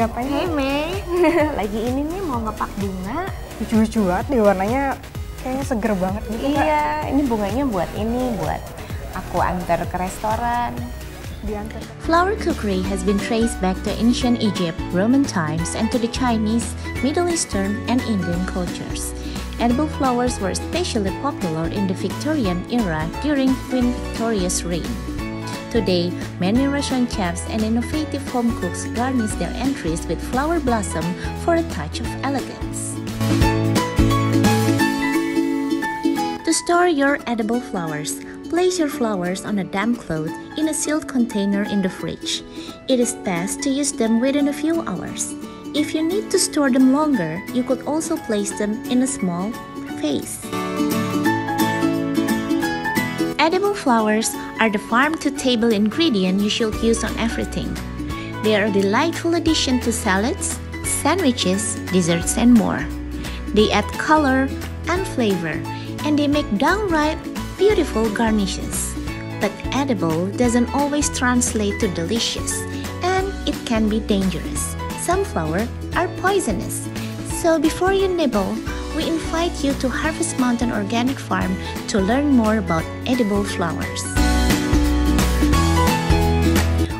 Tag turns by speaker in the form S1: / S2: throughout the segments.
S1: ngapain?
S2: Hey Mei, lagi ini nih mau ngepak bunga.
S1: Lucu-lucu banget nih warnanya, kayaknya seger banget gitu.
S2: Iya, ini bunganya buat aku antar ke restoran.
S1: Diantar.
S3: Flower cookery has been traced back to ancient Egypt, Roman times, and to the Chinese, Middle Eastern, and Indian cultures. Edible flowers were especially popular in the Victorian era during Queen Victoria's reign. Today, many restaurant chefs and innovative home cooks garnish their entries with flower blossom for a touch of elegance. To store your edible flowers, place your flowers on a damp cloth in a sealed container in the fridge. It is best to use them within a few hours. If you need to store them longer, you could also place them in a small vase. Edible flowers are the farm-to-table ingredient you should use on everything. They are a delightful addition to salads, sandwiches, desserts, and more. They add color and flavor, and they make downright beautiful garnishes. But edible doesn't always translate to delicious, and it can be dangerous. Some flowers are poisonous. So before you nibble, we invite you to Harvest Mountain Organic Farm to learn more about edible flowers.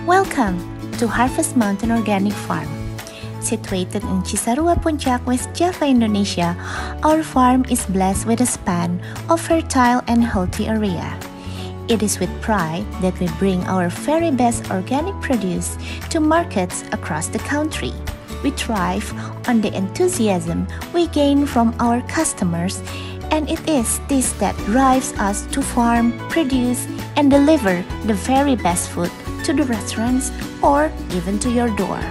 S3: Welcome to Harvest Mountain Organic Farm. Situated in Cisarua, Puncak, West Java, Indonesia, our farm is blessed with a span of fertile and healthy area. It is with pride that we bring our very best organic produce to markets across the country. We thrive on the enthusiasm we gain from our customers, and it is this that drives us to farm, produce, and deliver the very best food to the restaurants or even to your door.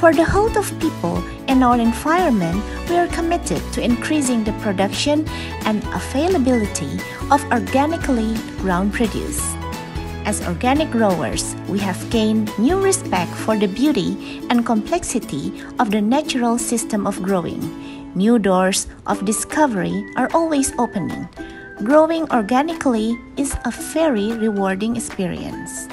S3: For the health of people and our environment, we are committed to increasing the production and availability of organically grown produce. As organic growers, we have gained new respect for the beauty and complexity of the natural system of growing. New doors of discovery are always opening. Growing organically is a very rewarding experience.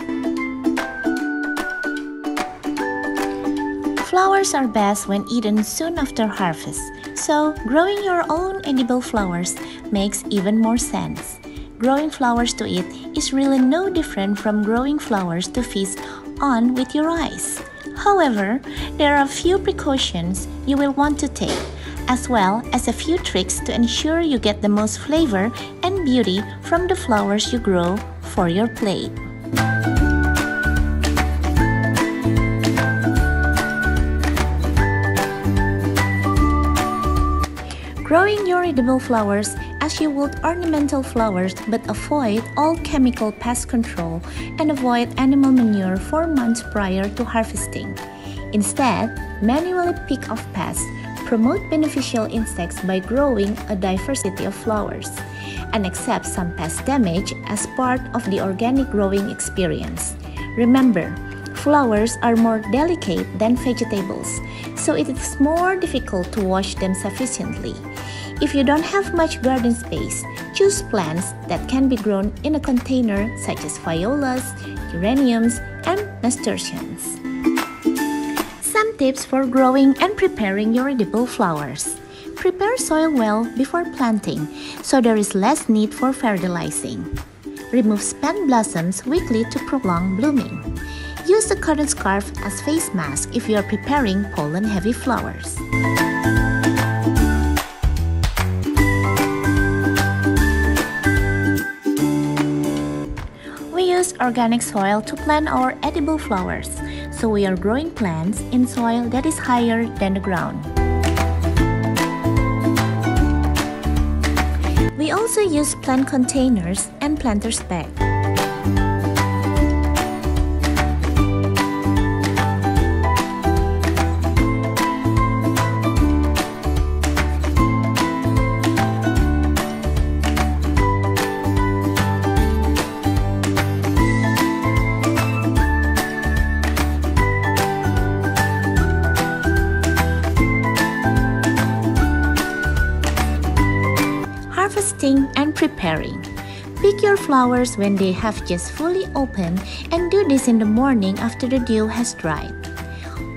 S3: Flowers are best when eaten soon after harvest, so growing your own edible flowers makes even more sense. Growing flowers to eat is really no different from growing flowers to feast on with your eyes. However, there are a few precautions you will want to take, as well as a few tricks to ensure you get the most flavor and beauty from the flowers you grow for your plate. Growing your edible flowers as you would ornamental flowers, but avoid all chemical pest control and avoid animal manure 4 months prior to harvesting. Instead, manually pick off pests, promote beneficial insects by growing a diversity of flowers, and accept some pest damage as part of the organic growing experience. Remember, flowers are more delicate than vegetables, so it is more difficult to wash them sufficiently. If you don't have much garden space, choose plants that can be grown in a container such as violas, geraniums, and nasturtiums. Some tips for growing and preparing your edible flowers. Prepare soil well before planting, so there is less need for fertilizing. Remove spent blossoms weekly to prolong blooming. Use a cotton scarf as face mask if you are preparing pollen-heavy flowers. We use organic soil to plant our edible flowers, so we are growing plants in soil that is higher than the ground. We also use plant containers and planter's bag. Harvesting and preparing. Pick your flowers when they have just fully opened and do this in the morning after the dew has dried.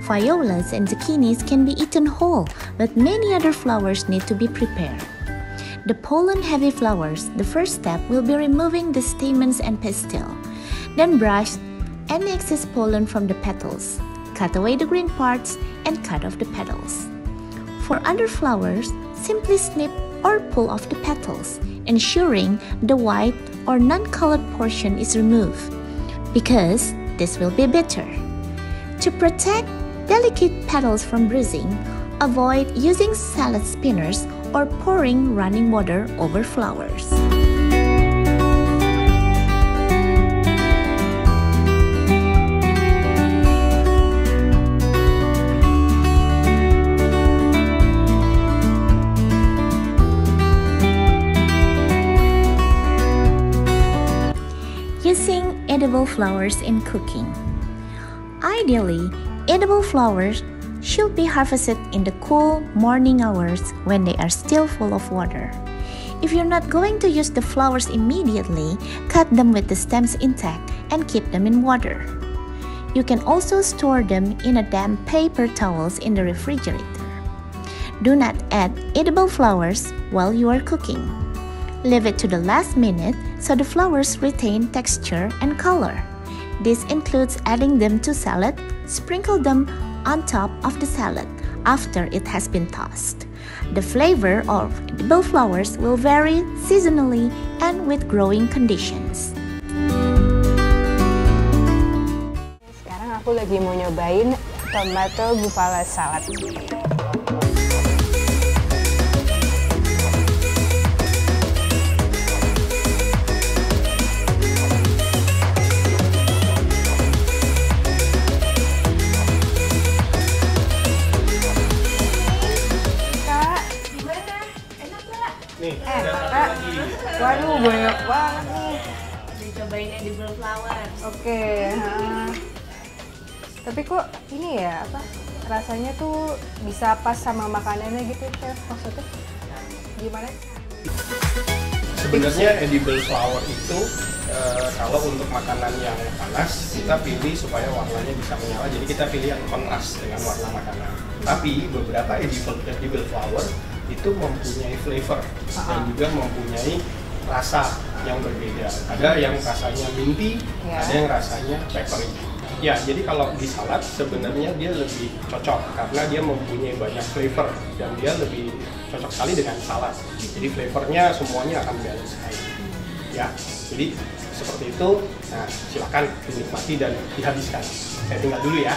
S3: Violas and zucchinis can be eaten whole, but many other flowers need to be prepared. The pollen-heavy flowers, the first step will be removing the stamens and pistil. Then brush any excess pollen from the petals. Cut away the green parts and cut off the petals. For other flowers, simply snip or pull off the petals, ensuring the white or non-colored portion is removed, because this will be bitter. To protect delicate petals from bruising, avoid using salad spinners or pouring running water over flowers. Using edible flowers in cooking. Ideally, edible flowers should be harvested in the cool morning hours when they are still full of water. If you're not going to use the flowers immediately, cut them with the stems intact and keep them in water. You can also store them in a damp paper towels in the refrigerator. Do not add edible flowers while you are cooking. Leave it to the last minute so the flowers retain texture and color. This includes adding them to salad, sprinkle them on top of the salad after it has been tossed. The flavor of edible flowers will vary seasonally and with growing conditions.
S1: Sekarang aku lagi mau nyobain tomato bufala salad.
S4: Nih,
S1: Waduh, banyak banget nih.
S2: Dicobain edible flower.
S1: Oke. Tapi kok ini ya, rasanya tuh bisa pas sama makanannya gitu, Chef? Maksudnya gimana?
S4: sebenarnya edible flower itu kalau untuk makanan yang panas kita pilih supaya warnanya bisa menyala, jadi kita pilih yang kontras dengan warna makanan. Tapi beberapa edible flower itu mempunyai flavor dan juga mempunyai rasa yang berbeda. Ada yang rasanya minty, ada yang rasanya peppery. Ya, jadi kalau di salad sebenarnya dia lebih cocok karena dia mempunyai banyak flavor dan dia lebih cocok sekali dengan salad. Jadi flavornya semuanya akan balance sekali. Ya, jadi seperti itu. Nah, silakan dinikmati dan dihabiskan. Saya tinggal dulu ya.